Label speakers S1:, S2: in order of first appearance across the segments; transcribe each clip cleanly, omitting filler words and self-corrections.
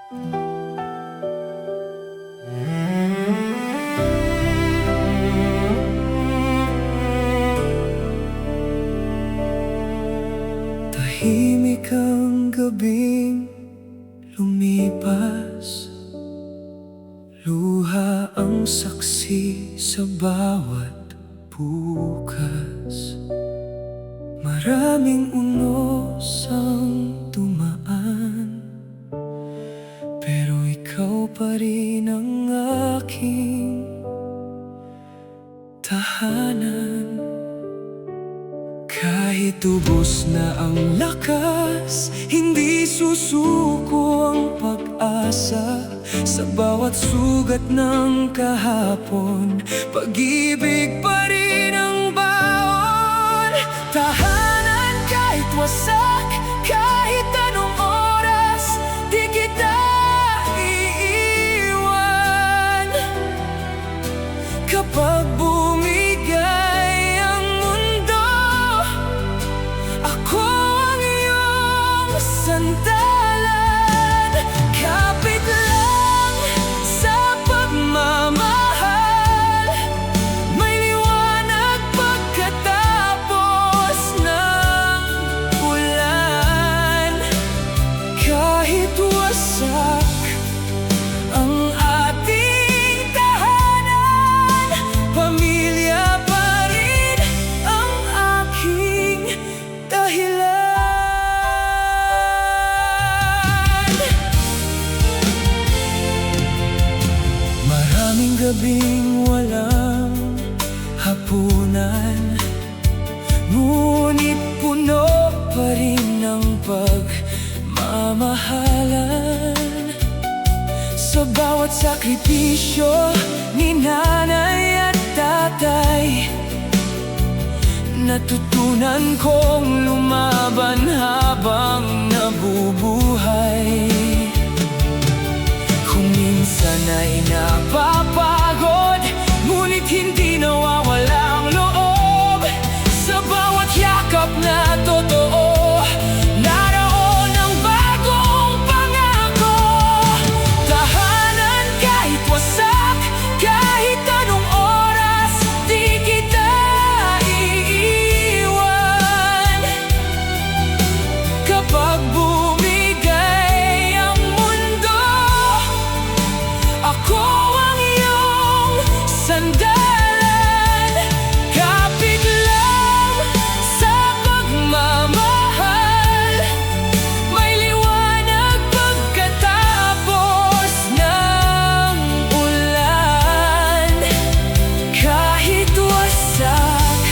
S1: Tahimik ang gabing lumipas, luha ang saksi sa bawat bukas. Maraming unos ang dumaan, pero ikaw pa rin ang aking tahanan. Kahit ubos na ang lakas, hindi susuko ang pag-asa. Sa bawat sugat ng kahapon, pag-ibig pa rin ang baon. Tahanan kahit wasak, kahit anong oras, di kita iiwan. Kapag bumigay ang mundo, ako ang iyong sandalan. Kapit lang sa pagmamahal, may liwanag pagkatapos ng ulan. Kahit wasak ang ating tahanan, pamilya pa rin ang aking dahilan. Maraming gabing walang hapunan, ngunit puno pa rin ng pagmamahalan. Sa bawat sakripisyo ni nanay at tatay, natutunan kong lumaban habang nabubuhay. Kung minsan ay napapagod, ngunit hindi nawawala ang loob. Sa bawat yakap na totoo, naroon ang bagong pangako. Tahanan kahit wasak, kahit anong oras, di kita iiwan. Kapag bumigay ang mundo, ako ang iyong sandalan. Kapit lang sa pagmamahal, may liwanag pagkatapos ng ulan. Kahit wasak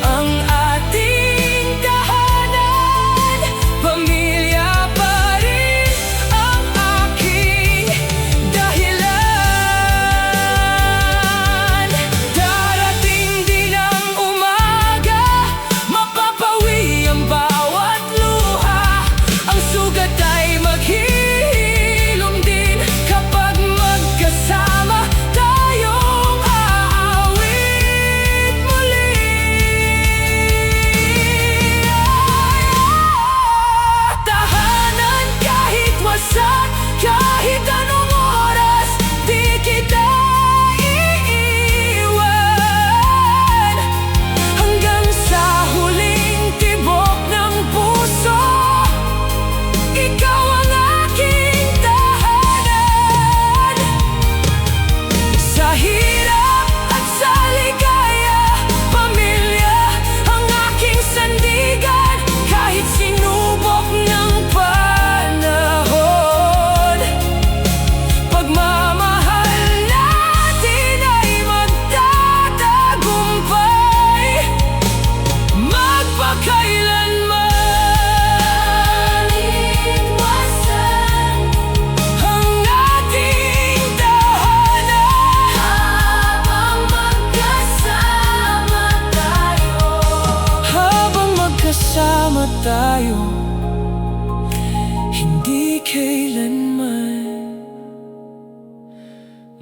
S1: ang ating tahanan, pamilya pa rin ang aking dahilan. Darating din ang umaga, mapapawi ang bawat luha. Ang sugat ay maghihilom din, kapag magkasama tayong aawit muli. Tahanan kahit wasak, kahit anong oras, di kita iiwan. Hanggang sa huling tibok ng puso, ikaw ang aking tahanan. Sa hirap at sa ligaya, pamilya ang aking sandigan. Kahit sinubok ng panahon, pagmamahal natin ay magtatagumpay magpakailanman. Iwasan ang ating tahanan habang magkasama tayo. Habang magkasama tayo, hindi kailanman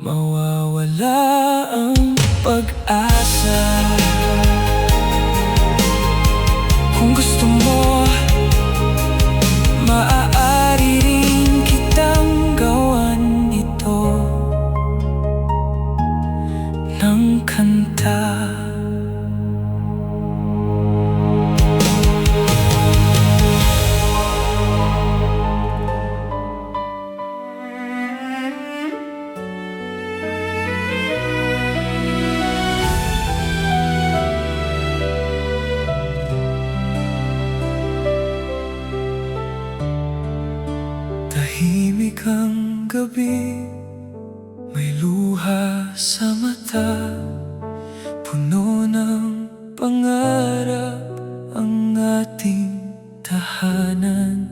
S1: mawawala ang pag-asa. Kung gusto mo, maaari rin kitang gabi, may luha sa mata, puno ng pangarap ang ating tahanan.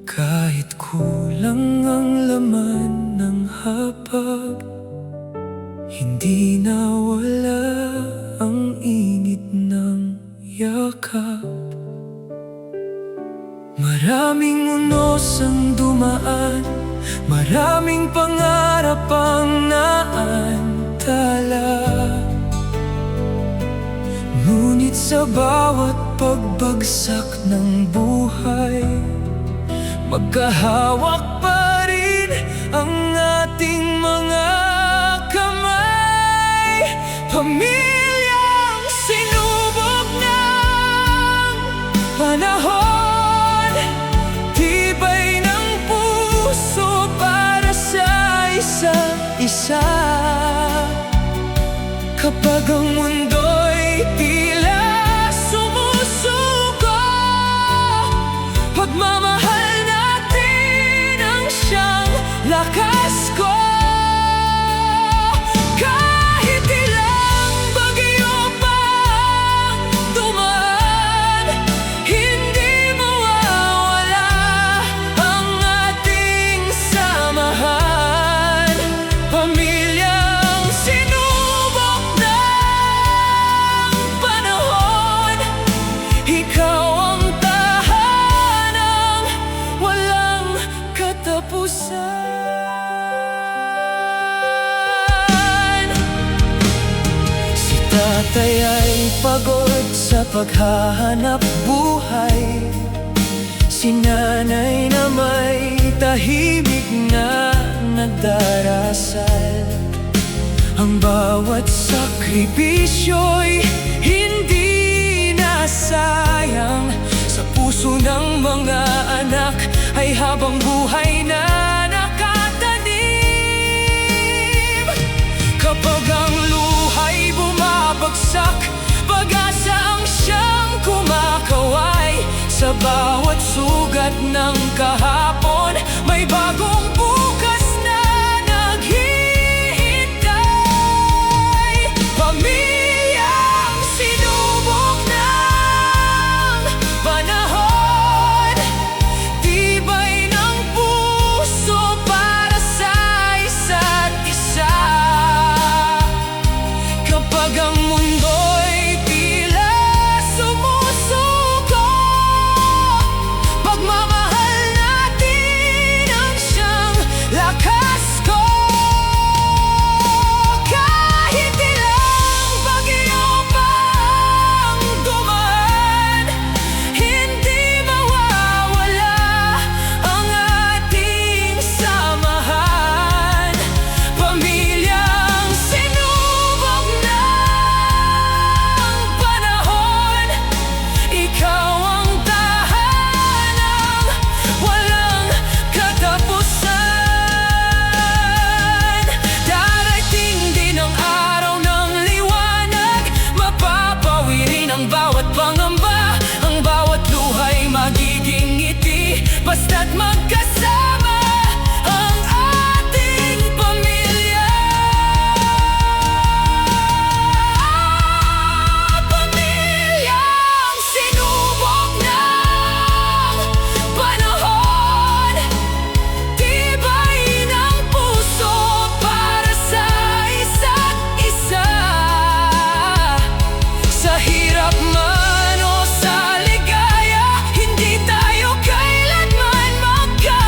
S1: Kahit kulang ang laman ng hapag, hindi nawala ang init ng yakap. Maraming unos ang dumaan, maraming pangarap ang naantala. Ngunit sa bawat pagbagsak ng buhay, magkahawak pa rin ang ating mga kamay. Pamilyang sinubok ng panahon, tibay ng puso para sa isa't isa. Kapag ang mundo'y tila sumusuko, pagmamahal natin ang siyang lakas ko. Kahit ilang bagyo pa ang dumaan, hindi mawawala ang ating samahan. Pamilyang sinubok ng panahon, ikaw ang tahanang walang katapusan. Si tatay ay pagod sa paghahanap buhay, si nanay na may tahimik na nagdarasal. Ang bawat sakripisyo'y hindi nasayang sa puso ng mga anak, ay habang buhay na nakatanim. Kapag ang luha'y bumabagsak, pag-asa ang siyang kumakaway. Sa bawat sugat ng kahapon, may bagong bukas na naghihintay. Pamilyang sinubok ng panahon, tibay ng puso para sa isa't isa. Kapag ang mundo'y tila sumusuko, pagmamahal natin ang siyang lakas ko. Kahit ilang bagyo pa ang dumaan, hindi mawawala ang ating samahan. Pamilyang sinubok ng panahon, ikaw ang tahanang walang katapusan. Darating din ang araw ng liwanag, mapapawi rin ang bawat pangamba. Ang bawat luha'y magiging ngiti, basta't magkasama ang ating pamilya. Pamilyang sinubok ng panahon, tibay ng puso para sa isa't isa. Sa hirap man o sa ligaya, hindi tayo kailanman magkasama.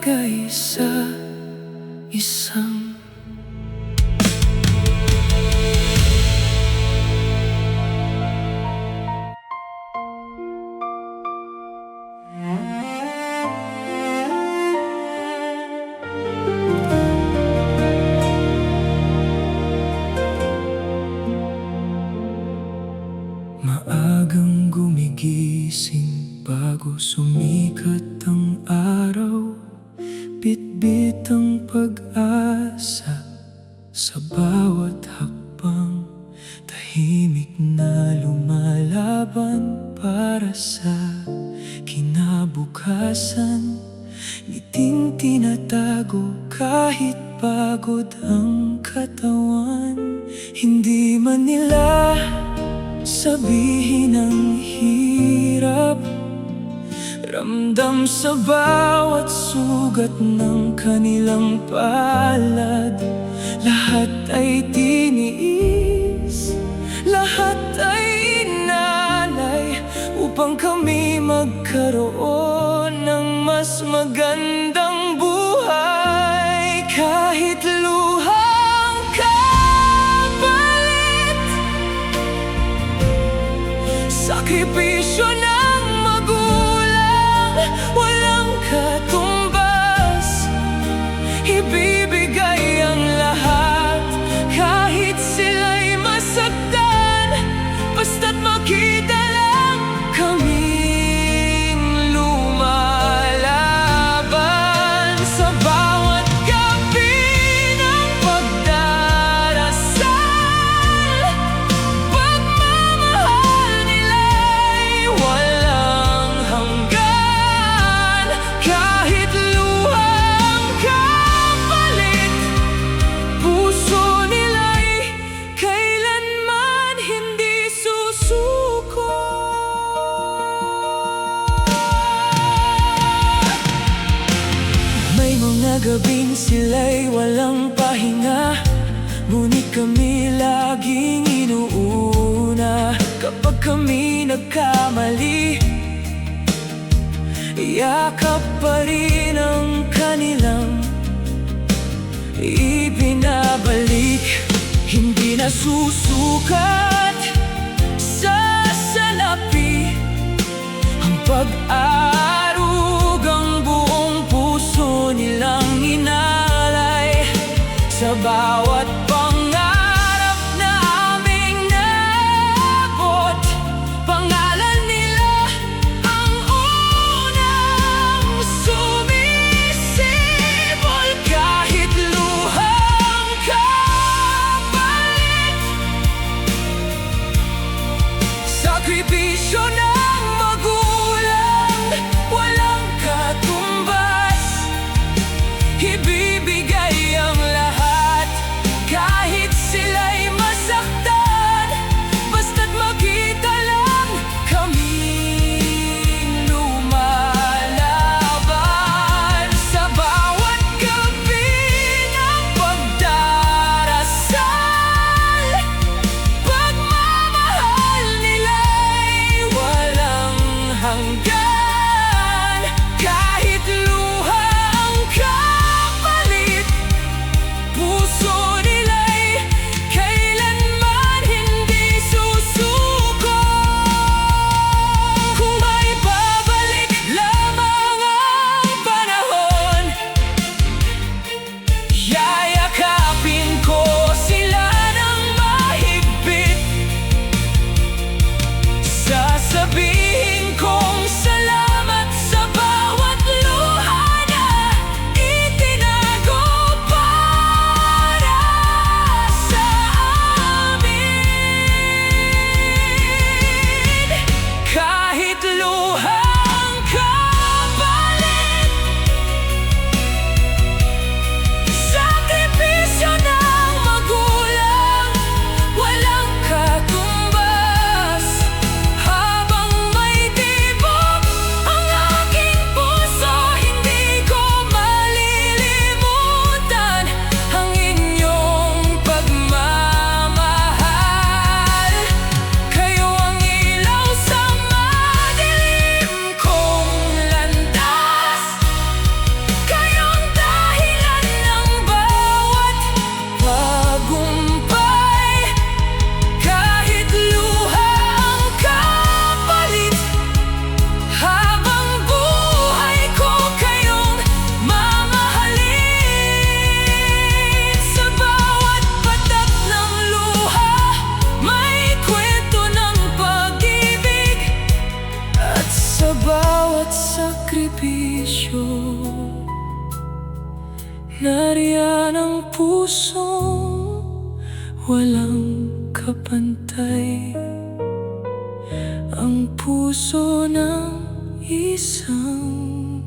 S1: ibigay sa isang maagang gumigising bago sumikat ang araw, bitbit ang pag-asa sa bawat hakbang, tahimik na lumalaban para sa kinabukasan, ngiting tinatago kahit pagod ang katawan. Hindi man nila sabihin ang hirap, ramdam sa bawat sugat ng kanilang palad. Lahat ay tiniis, lahat ay inalay, upang kami magkaroon ng mas magandang buhay. Kahit luhang kapalit, sakripisyo ng magulang, walang katumbas, ibibigay ang lahat. Kahit sila'y masaktan, basta't makita lang kaming lumalaban. Sa bawat gabi ng pagdarasal, pagmamahal nila'y walang hanggan. Kahit luhang kapalit, puso nila'y kailanman hindi susuko. May mga gabing sila'y walang pahinga, ngunit kami laging inuuna. Kapag kami nagkamali, yakap pa rin ang kanilang ibinabalik. Hindi na susukat sa salapi ang pag-arugang buong puso nilang inalay. Sa bawat pangarap na aming naabot, pangalan nila ang unang sumisibol. Kahit luhang kapalit, sakripisyo ng magulang, Nariyan ang pusong walang kapantay, ang puso ng isang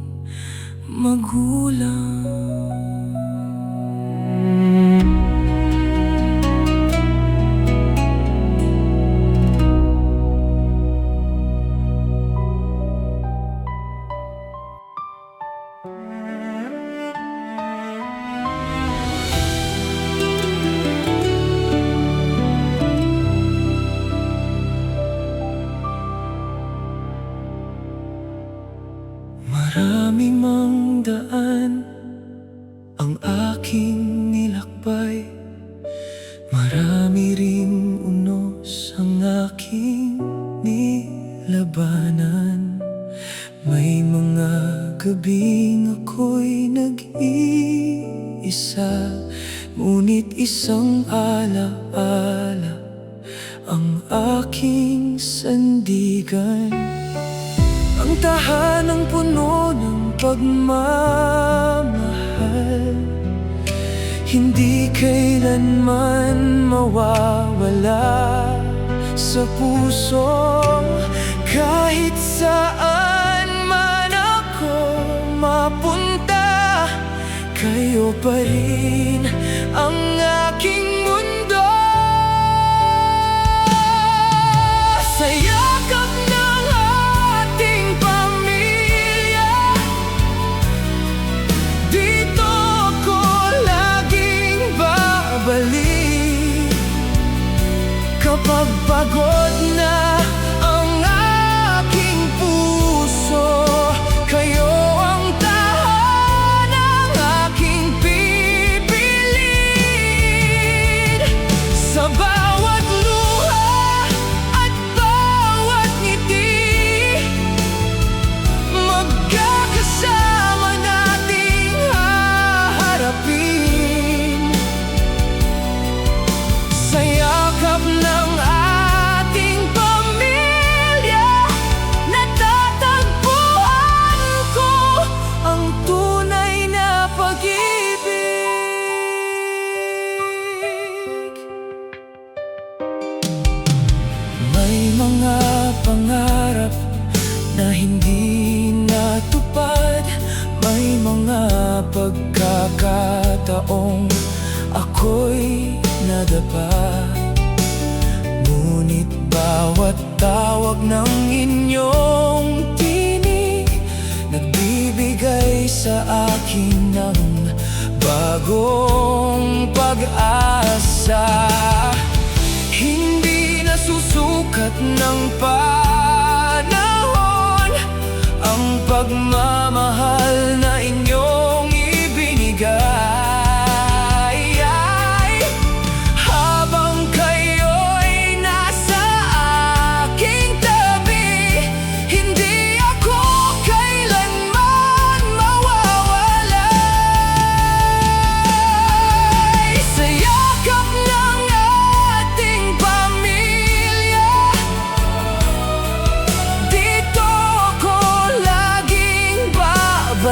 S1: magulang. Marami mang daan ang aking nilakbay, marami ring unos ang aking nilabanan. May mga gabing ako'y nag-iisa, ngunit isang ala-ala ang aking sandigan. Ang tahanang puno ng pagmamahal, hindi kailanman mawawala sa puso. Kahit saan man ako mapunta, kayo pa rin ang aking mundo. Sa yakap ng ating pamilya, dito ako laging babalik. Kapag pagod na ang aking puso, kayo ang tahanang aking pipiliin. Sa bawat luha at bawat ngiti, magkakasama nating haharapin. Sa yakap ng ating pamilya, natatagpuan ko ang tunay na pag-ibig. May mga pangarap na hindi natupad, may mga pagkakataong ako'y nadapa. Ngunit bawat tawag ng inyong tinig nagbibigay sa akin ng bagong pag-asa. Hindi nasusukat ng panahon ang pagmamahal na inyong ibinigay. Habang kayo'y nasa aking tabi, hindi ako kailanman mawawala. Sa yakap ng ating pamilya, dito ako laging babalik.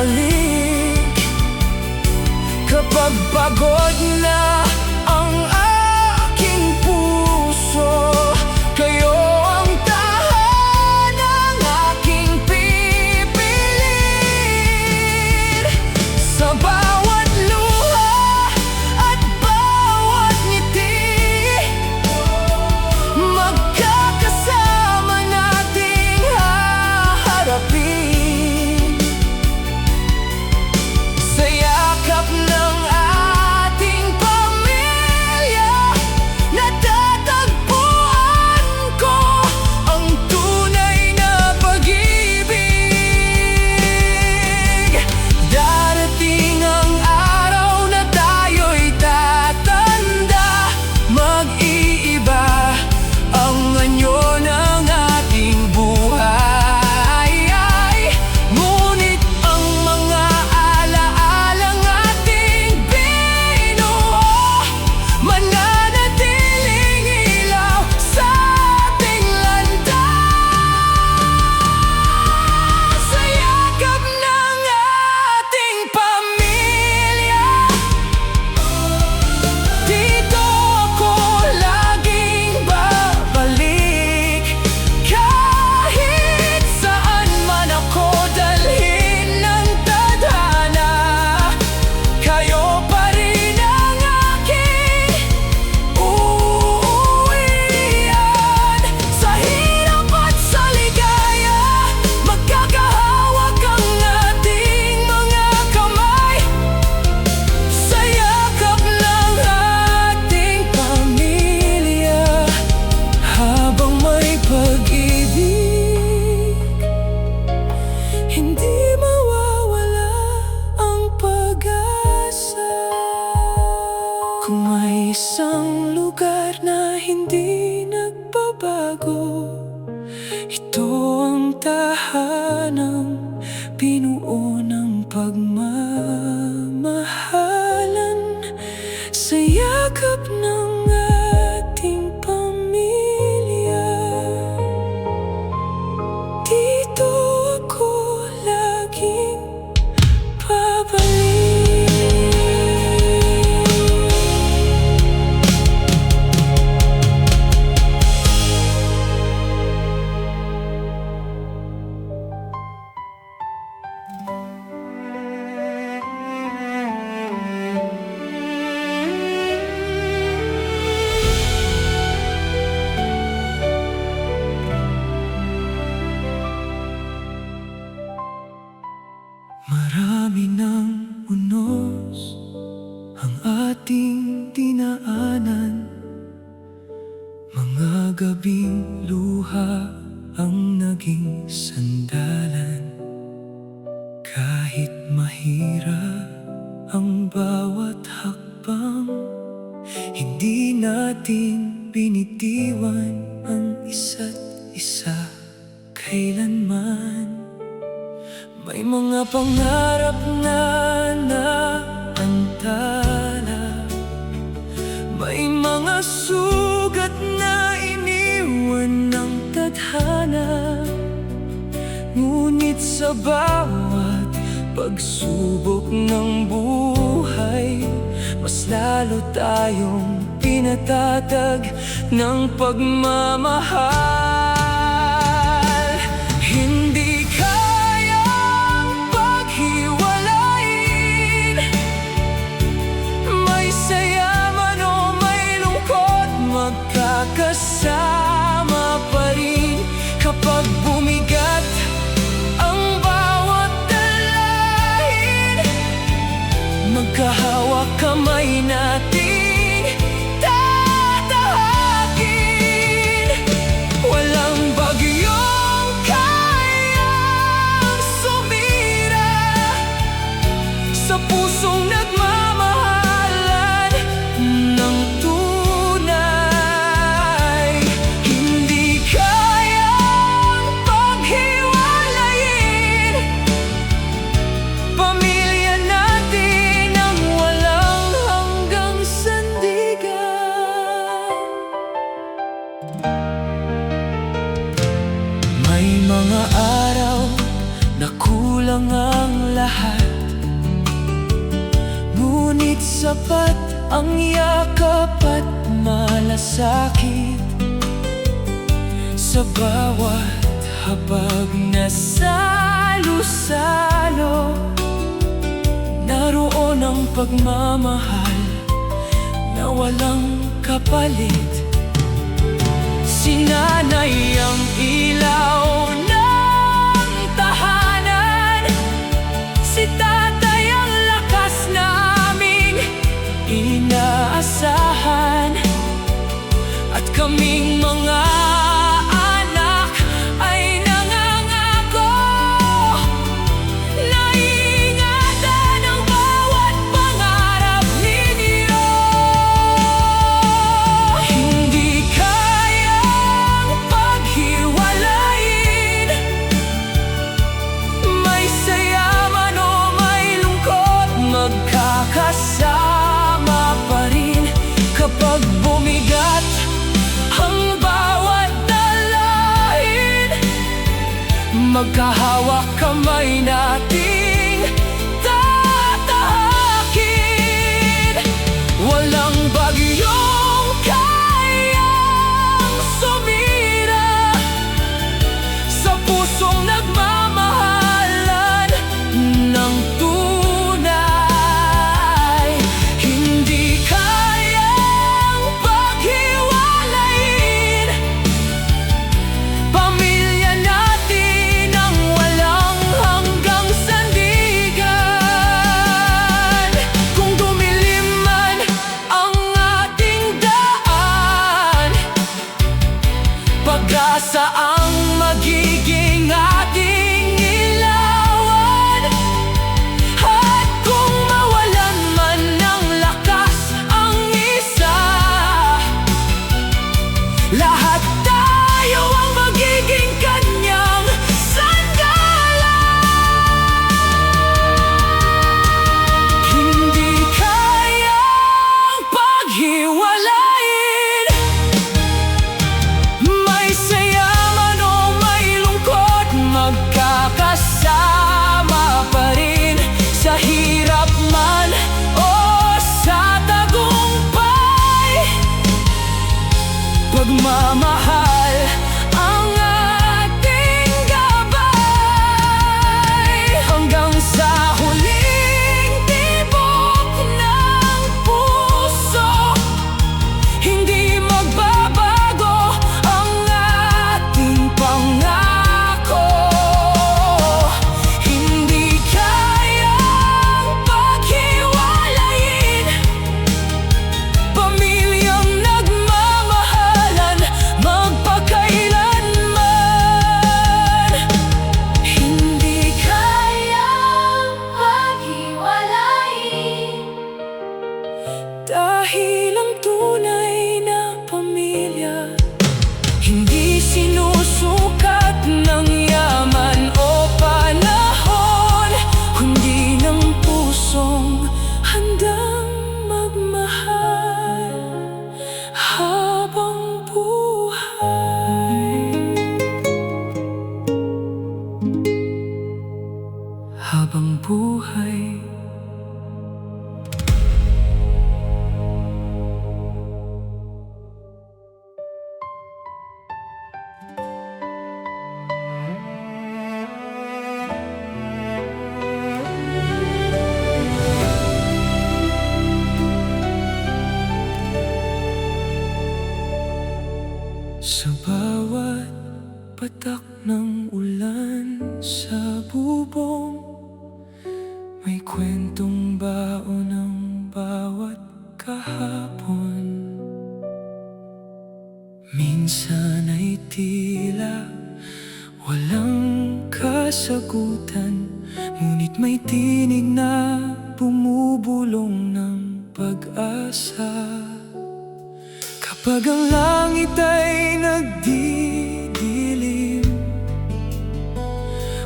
S1: isang lugar na hindi nagbabago. Ito ang tahanang binuo ng pagmamahalan, sa yakap ng ating pamilya. Dito ako laging babalik. Marami ng unos ang ating dinaanan, mga gabing luha ang naging sandalan. Kahit mahirap ang bawat hakbang, hindi natin binitiwan ang isa't isa kailanman. May mga pangarap na naantala, may mga sugat na iniwan ng tadhana. Ngunit sa bawat pagsubok ng buhay, mas lalo tayong pinatatag ng pagmamahal. Hindi kasama pa rin kapag bumigat ang bawat dalahin. Magkahawak kamay natin tatahakin. Walang bagyong kayang sumira sa pusong nagmamahalan ng mga araw na kulang ang lahat, ngunit sapat ang yakap at malasakit. Sa bawat habag na salo-salo, naroon ang pagmamahal na walang kapalit. Si nanay ang ilaw ng tahanan, si tatay ang lakas naming inaasahan, at kaming mga anak ay nangangako na ingatan ang bawat pangarap ninyo. Hindi kayang paghiwalayin, may saya man o may lungkot, magkakasama pa rin kapag bumigat ang bawat dalahin. Magkahawak kamay nating tatahakin. Walang bagyong kayang sumira sa pusong nagmamahalan ng tunay. Hindi kayang paghiwalayin pamilya natin ang walang hanggang kwentong baon ng bawat kahapon. Minsan ay tila walang kasagutan, ngunit may tinig na bumubulong ng pag-asa. Kapag ang langit ay nagdidilim,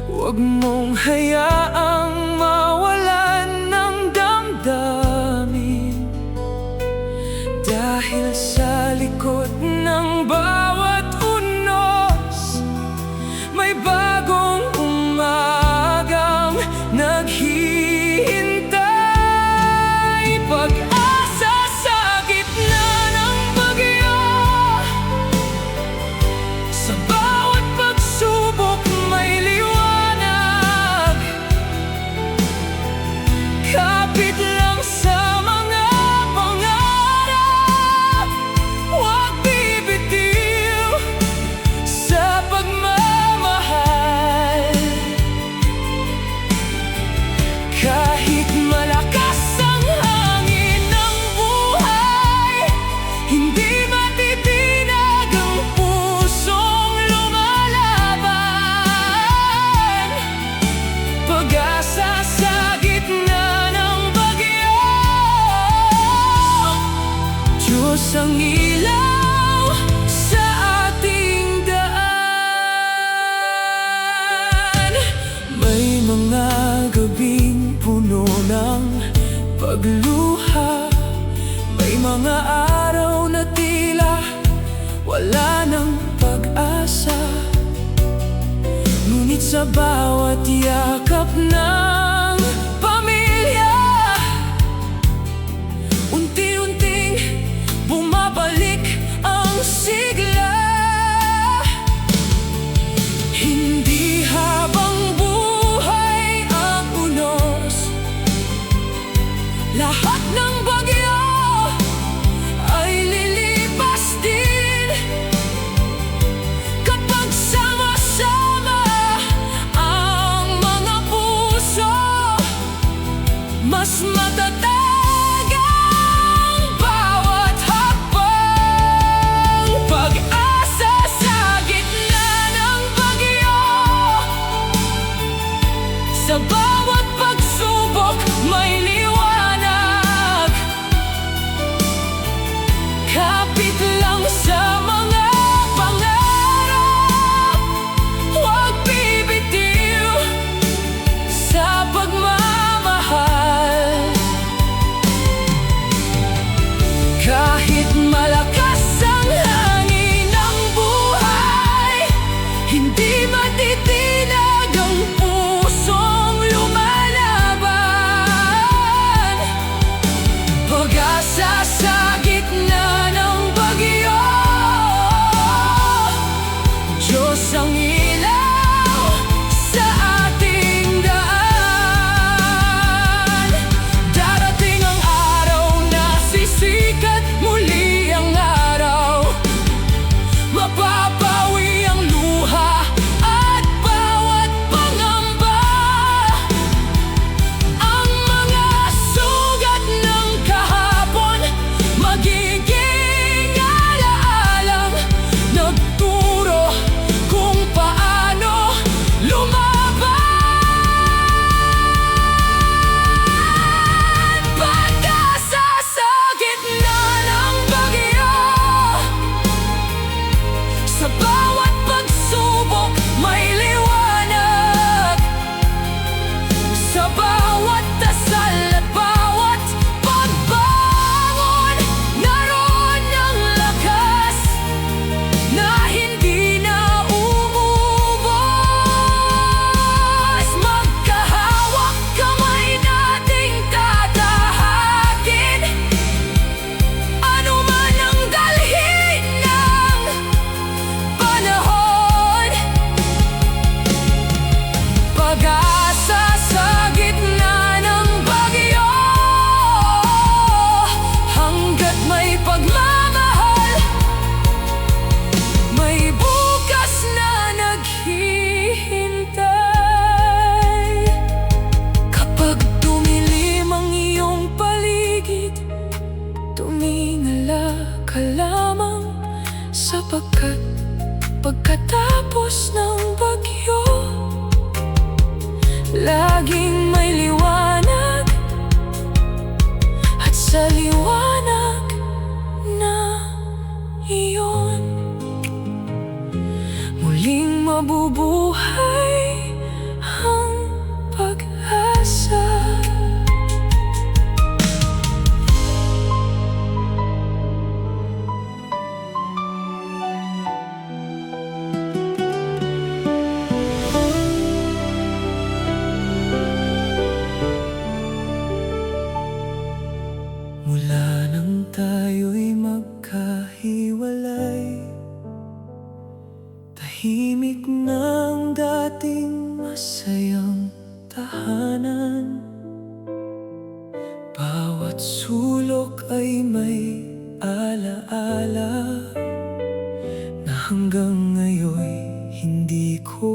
S1: huwag mong hayaang mawalan ng damdamin, dahil sa likod ng bawat unos may bagong umagang naghihintay. Pag-asa sa gitna ng bagyo, sa bawat pagsubok may liwanag. Kapit lang sa mga pangarap, huwag bibitiw sa pagmamahal. Kahit malakas ang hangin ng buhay, hindi matitinag ang pusong lumalaban. Pag-asa sa gitna ng bagyo, Diyos ang ilaw sa ating daan. May mga gabing puno ng pagluha, may mga araw na tila wala ng pag-asa, ngunit sa bawat yakap ng pamilya, unti-unting bumabalik ang sigla. Hindi habang buhay ang unos, lahat ng bagyo ay lilipas din. Kapag sama-sama ang mga puso, mas matatag ang bawat hakbang. Pag-asa sa gitna ng bagyo, sa bawat pagsubok may liwanag. Kapit lang sa mga pangarap, huwag bibitiw sa pagmamahal. sa liwanag na iyon. Muling mabubuhay ang pag-asa. Mula nang tayo'y magkahiwalay, tahimik na ang dating masayang tahanan. Bawat sulok ay may alaala na hanggang ngayon hindi ko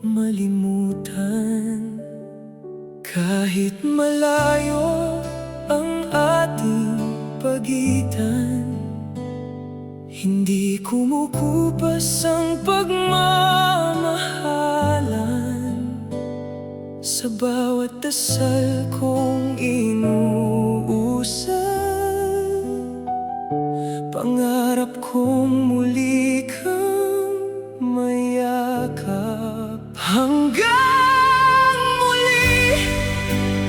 S1: malimutan. Kahit malayo ang ating pagitan, hindi kumukupas ang pagmamahalan. Sa bawat dasal kong inuusap, pangarap kong muli kang mayakap. Hanggang muli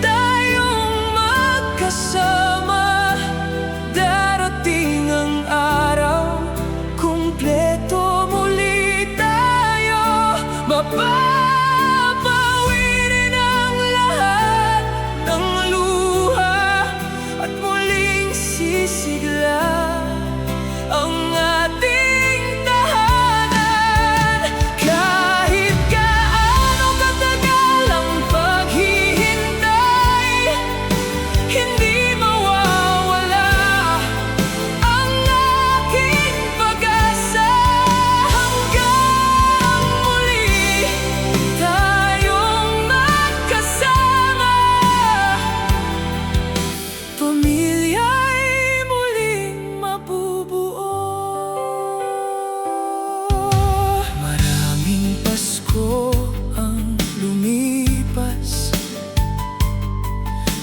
S1: tayong magkasama, darating ang araw, kumpleto muli tayo. Mapapawirin ang lahat ng luha at muling sisigla ang ating tahanan. Kahit gaano katagal ang paghihintay, hindi mawawala ang aking pag-asa. Hanggang muli tayong magkasama, pamilya'y muling mabubuo. Maraming Pasko ang lumipas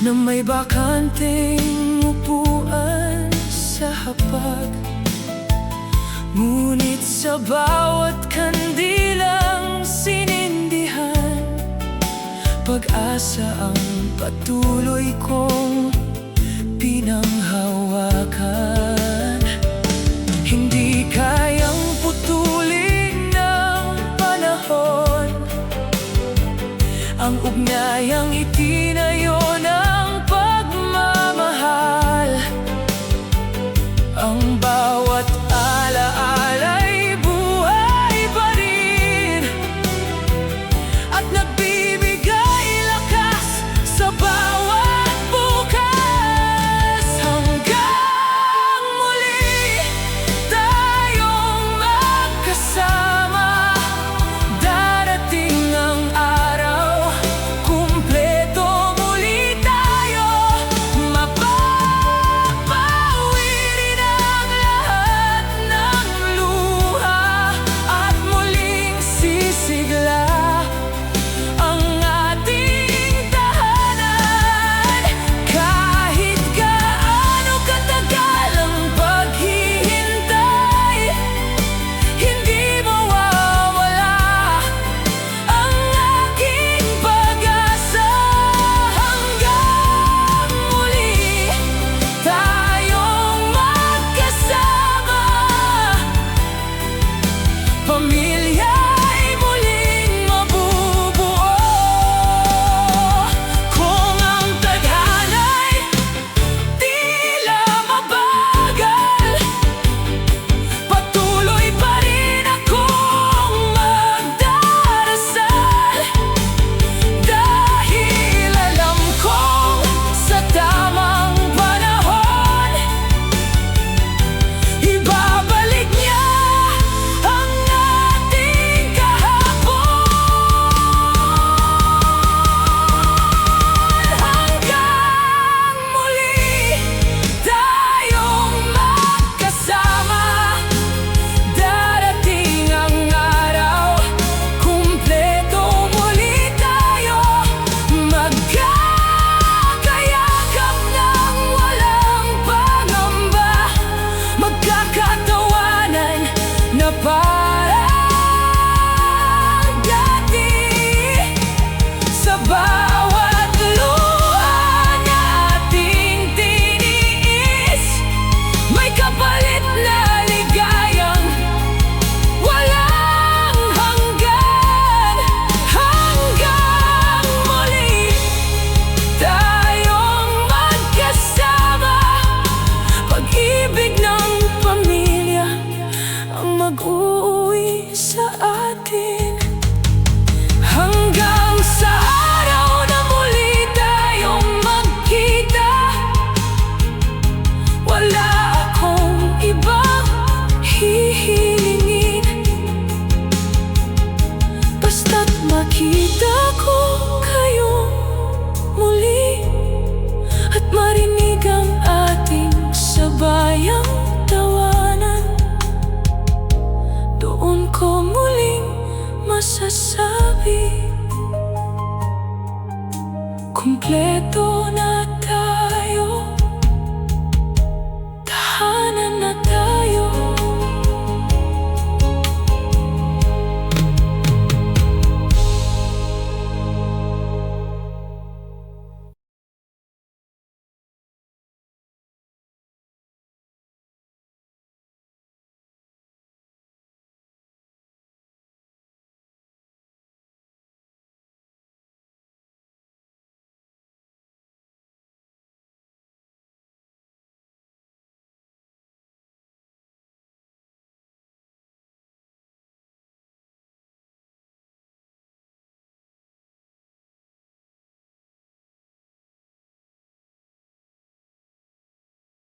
S1: na may bakanteng upuan sa hapag. Ngunit sa bawat kandilang sinindihan, pag-asa ang patuloy kong pinanghawakan. Hindi kayang putulin ng panahon ang ugnayang